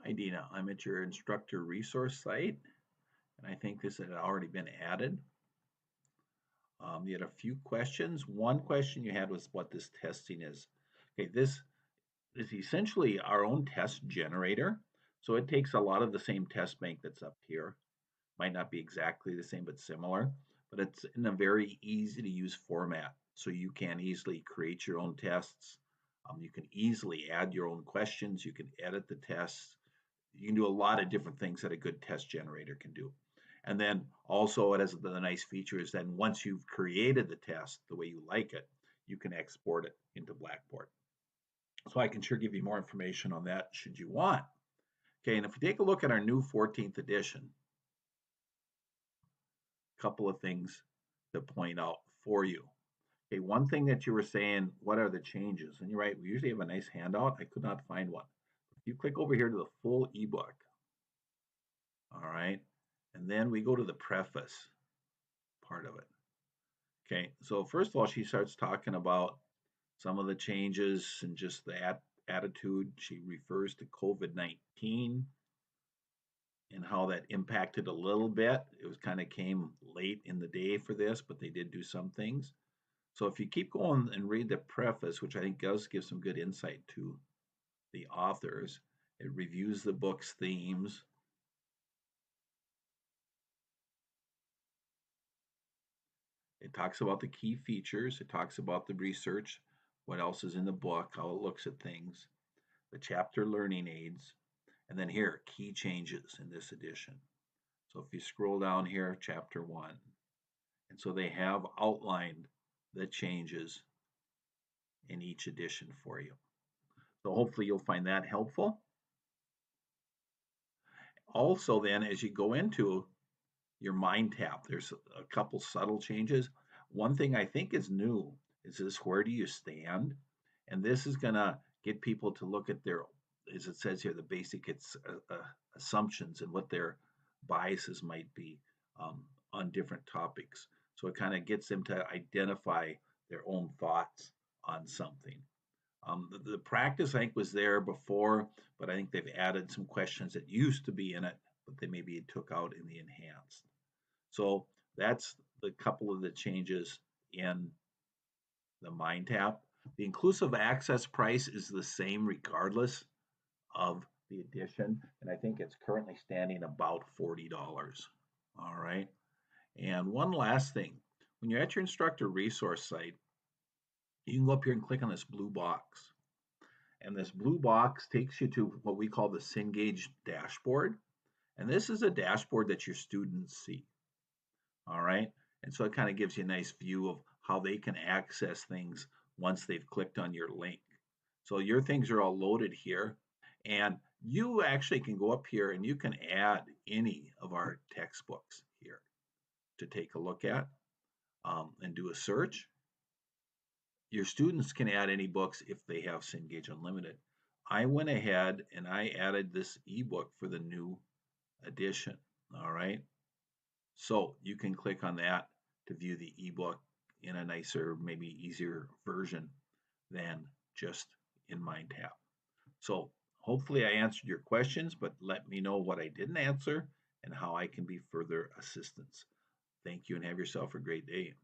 Hi, Dina. I'm at your instructor resource site, and I think this had already been added. You had a few questions. One question you had was what this testing is. Okay, this is essentially our own test generator. So it takes a lot of the same test bank that's up here. Might not be exactly the same, but similar. But it's in a very easy to use format. So you can easily create your own tests. You can easily add your own questions. You can edit the tests. You can do a lot of different things that a good test generator can do. And then also it has the nice feature is then once you've created the test the way you like it, you can export it into Blackboard. So I can sure give you more information on that should you want. Okay, and if we take a look at our new 14th edition, a couple of things to point out for you. Okay, one thing that you were saying, what are the changes? And you're right, we usually have a nice handout. I could not find one. If you click over here to the full ebook, all right, and then we go to the preface part of it. Okay, so first of all, she starts talking about some of the changes and just the attitude. She refers to COVID-19 and how that impacted a little bit. It was kind of came late in the day for this, but they did do some things. So if you keep going and read the preface, which I think does give some good insight to the authors, it reviews the book's themes. It talks about the key features. It talks about the research, what else is in the book, how it looks at things, the chapter learning aids, and then here, key changes in this edition. So if you scroll down here, chapter 1, and so they have outlined the changes in each edition for you. So hopefully you'll find that helpful. Also, then, as you go into your mind tap, there's a couple subtle changes. One thing I think is new is this where do you stand? And this is going to get people to look at their, as it says here, the basic assumptions and what their biases might be on different topics. So it kind of gets them to identify their own thoughts on something. The practice, I think, was there before, but I think they've added some questions that used to be in it, but they maybe took out in the enhanced. So that's the couple of the changes in the Mind Tap. The inclusive access price is the same regardless of the edition, and I think it's currently standing about $40. All right. And one last thing, when you're at your instructor resource site, you can go up here and click on this blue box. And this blue box takes you to what we call the Cengage dashboard. And this is a dashboard that your students see. All right. And so it kind of gives you a nice view of how they can access things once they've clicked on your link. So your things are all loaded here. And you actually can go up here and you can add any of our textbooks here to take a look at and do a search. Your students can add any books if they have Cengage Unlimited. I went ahead and I added this ebook for the new edition. All right. So you can click on that to view the ebook in a nicer, maybe easier version than just in MindTap. So hopefully I answered your questions, but let me know what I didn't answer and how I can be further assistance. Thank you and have yourself a great day.